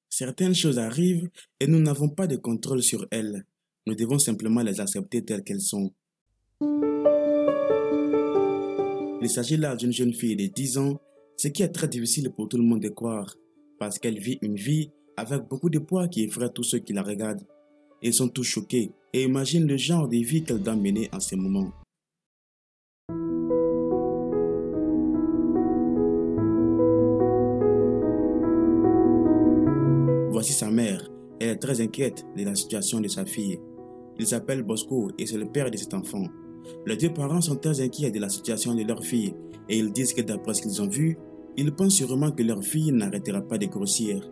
Certaines choses arrivent et nous n'avons pas de contrôle sur elles. Nous devons simplement les accepter telles qu'elles sont. Il s'agit là d'une jeune fille de 10 ans, ce qui est très difficile pour tout le monde de croire, parce qu'elle vit une vie avec beaucoup de poids qui effraie tous ceux qui la regardent. Ils sont tous choqués et imaginent le genre de vie qu'elle doit mener en ces moments. Voici sa mère. Elle est très inquiète de la situation de sa fille. Il s'appelle Bosco et c'est le père de cet enfant. Les deux parents sont très inquiets de la situation de leur fille et ils disent que d'après ce qu'ils ont vu, ils pensent sûrement que leur fille n'arrêtera pas de grossir.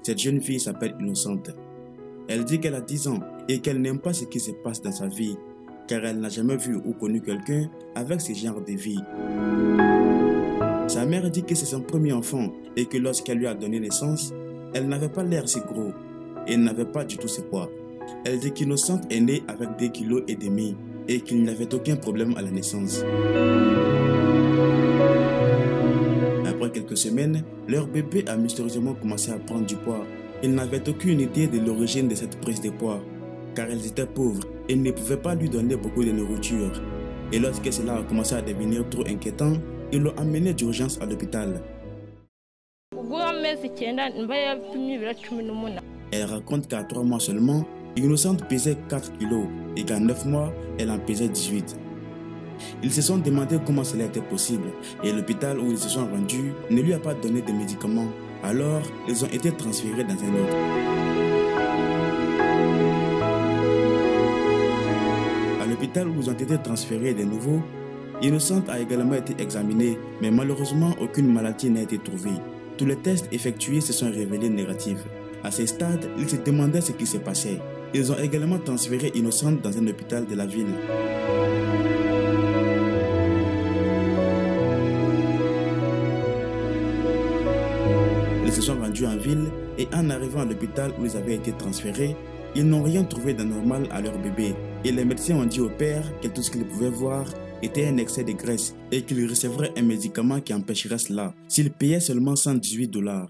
Cette jeune fille s'appelle Innocente. Elle dit qu'elle a 10 ans et qu'elle n'aime pas ce qui se passe dans sa vie, car elle n'a jamais vu ou connu quelqu'un avec ce genre de vie. Sa mère dit que c'est son premier enfant et que lorsqu'elle lui a donné naissance, elle n'avait pas l'air si gros et n'avait pas du tout ce poids. Elle dit qu'Innocente est née avec 2,5 kg et qu'il n'y avait aucun problème à la naissance. Après quelques semaines, leur bébé a mystérieusement commencé à prendre du poids. Ils n'avaient aucune idée de l'origine de cette prise de poids, car elles étaient pauvres et ne pouvaient pas lui donner beaucoup de nourriture. Et lorsque cela a commencé à devenir trop inquiétant, ils l'ont amené d'urgence à l'hôpital. Elle raconte qu'à 3 mois seulement, Innocente pesait 4 kilos et qu'à 9 mois, elle en pesait 18. Ils se sont demandé comment cela était possible et l'hôpital où ils se sont rendus ne lui a pas donné de médicaments. Alors, ils ont été transférés dans un autre. À l'hôpital où ils ont été transférés de nouveau, Innocente a également été examinée, mais malheureusement, aucune maladie n'a été trouvée. Tous les tests effectués se sont révélés négatifs. À ce stade, ils se demandaient ce qui se passait. Ils ont également transféré Innocente dans un hôpital de la ville. Ils se sont rendus en ville et en arrivant à l'hôpital où ils avaient été transférés, ils n'ont rien trouvé d'anormal à leur bébé. Et les médecins ont dit au père que tout ce qu'ils pouvaient voir était un excès de graisse et qu'il recevrait un médicament qui empêcherait cela s'il payait seulement 118 $.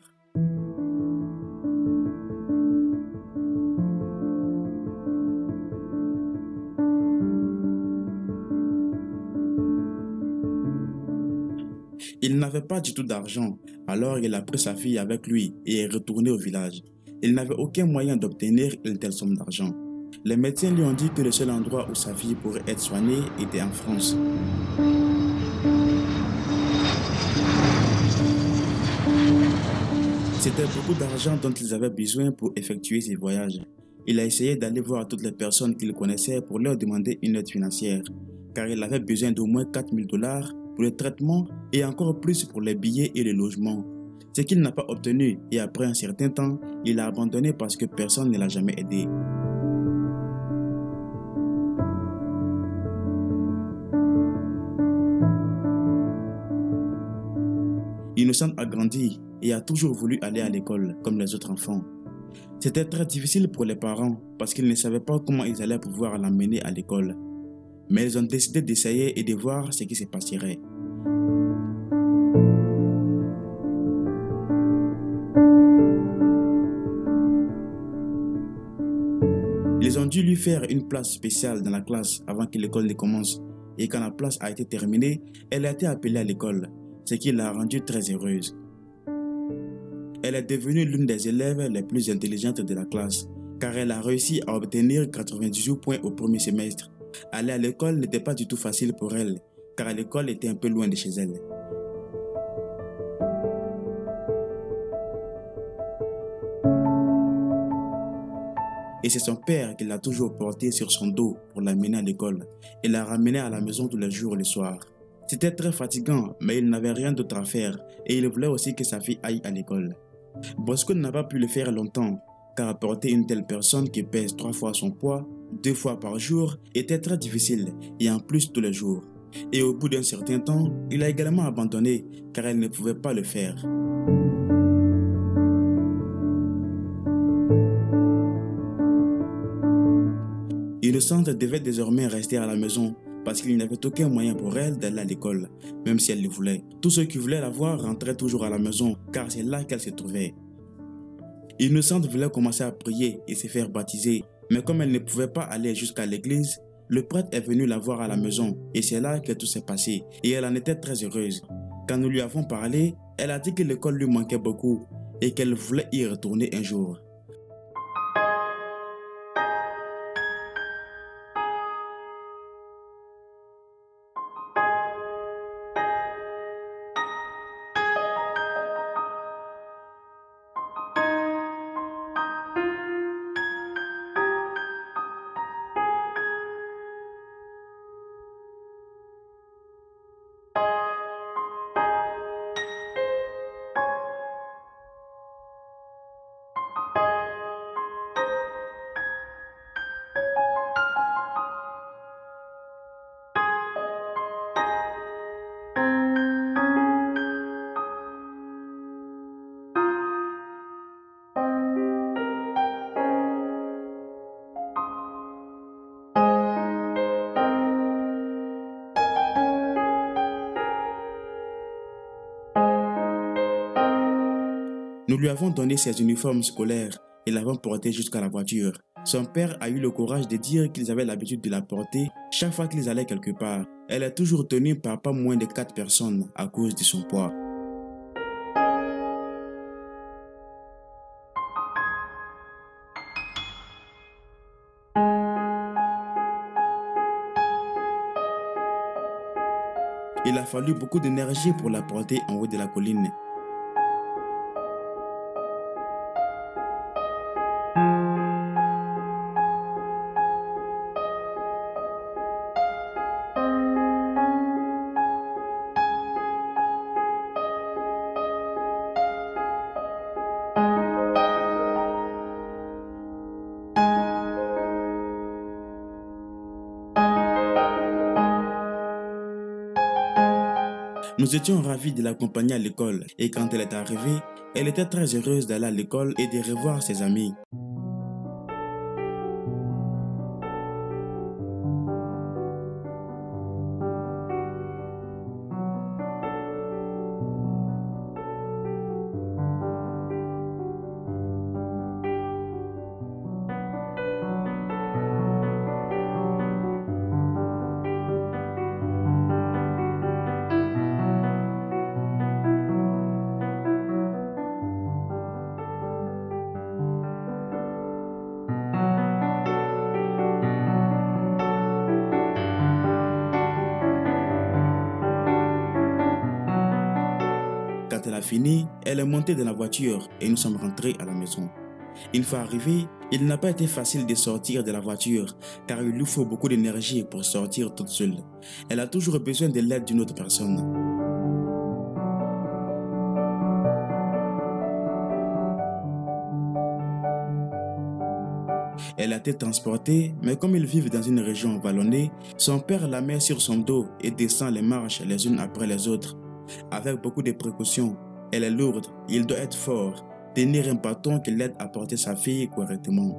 Il n'avait pas du tout d'argent, alors il a pris sa fille avec lui et est retourné au village. Il n'avait aucun moyen d'obtenir une telle somme d'argent. Les médecins lui ont dit que le seul endroit où sa fille pourrait être soignée était en France. C'était beaucoup d'argent dont ils avaient besoin pour effectuer ces voyages. Il a essayé d'aller voir toutes les personnes qu'il connaissait pour leur demander une aide financière, car il avait besoin d'au moins 4 000 $ pour le traitement et encore plus pour les billets et le logement. Ce qu'il n'a pas obtenu et après un certain temps, il a abandonné parce que personne ne l'a jamais aidé. Innocente a grandi et a toujours voulu aller à l'école comme les autres enfants. C'était très difficile pour les parents parce qu'ils ne savaient pas comment ils allaient pouvoir l'emmener à l'école. Mais ils ont décidé d'essayer et de voir ce qui se passerait. Ils ont dû lui faire une place spéciale dans la classe avant que l'école ne commence. Et quand la place a été terminée, elle a été appelée à l'école, ce qui l'a rendue très heureuse. Elle est devenue l'une des élèves les plus intelligentes de la classe, car elle a réussi à obtenir 98 points au premier semestre. Aller à l'école n'était pas du tout facile pour elle, car l'école était un peu loin de chez elle. Et c'est son père qui l'a toujours porté sur son dos pour l'amener à l'école et la ramener à la maison tous les jours et le soir. C'était très fatigant, mais il n'avait rien d'autre à faire et il voulait aussi que sa fille aille à l'école. Bosco n'a pas pu le faire longtemps, car porter une telle personne qui pèse 3 fois son poids, 2 fois par jour, était très difficile et en plus tous les jours. Et au bout d'un certain temps, il a également abandonné car elle ne pouvait pas le faire. Innocente devait désormais rester à la maison parce qu'il n'y avait aucun moyen pour elle d'aller à l'école, même si elle le voulait. Tous ceux qui voulaient la voir rentraient toujours à la maison car c'est là qu'elle se trouvait. Innocente voulait commencer à prier et se faire baptiser, mais comme elle ne pouvait pas aller jusqu'à l'église, le prêtre est venu la voir à la maison et c'est là que tout s'est passé et elle en était très heureuse. Quand nous lui avons parlé, elle a dit que l'école lui manquait beaucoup et qu'elle voulait y retourner un jour. Nous lui avons donné ses uniformes scolaires et l'avons porté jusqu'à la voiture. Son père a eu le courage de dire qu'ils avaient l'habitude de la porter chaque fois qu'ils allaient quelque part. Elle est toujours tenue par pas moins de 4 personnes à cause de son poids. Il a fallu beaucoup d'énergie pour la porter en haut de la colline. Nous étions ravis de l'accompagner à l'école et quand elle est arrivée, elle était très heureuse d'aller à l'école et de revoir ses amis. Quand elle a fini, elle est montée dans la voiture et nous sommes rentrés à la maison. Une fois arrivée, il n'a pas été facile de sortir de la voiture car il lui faut beaucoup d'énergie pour sortir toute seule. Elle a toujours besoin de l'aide d'une autre personne. Elle a été transportée, mais comme ils vivent dans une région vallonnée, son père la met sur son dos et descend les marches les unes après les autres. Avec beaucoup de précautions, elle est lourde, il doit être fort, tenir un bâton qui l'aide à porter sa fille correctement.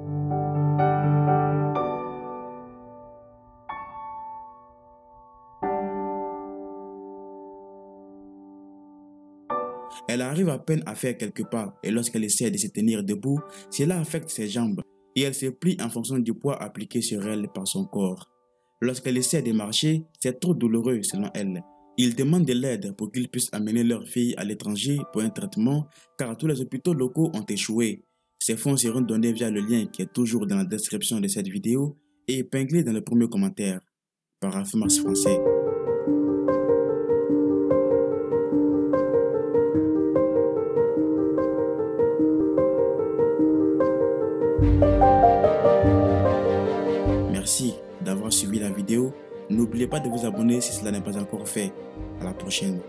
Elle arrive à peine à faire quelques pas et lorsqu'elle essaie de se tenir debout, cela affecte ses jambes et elle se plie en fonction du poids appliqué sur elle par son corps. Lorsqu'elle essaie de marcher, c'est trop douloureux selon elle. Ils demandent de l'aide pour qu'ils puissent amener leur fille à l'étranger pour un traitement car tous les hôpitaux locaux ont échoué. Ces fonds seront donnés via le lien qui est toujours dans la description de cette vidéo et épinglé dans le premier commentaire par Afmars Français. aimé la vidéo, n'oubliez pas de vous abonner si cela n'est pas encore fait. À la prochaine.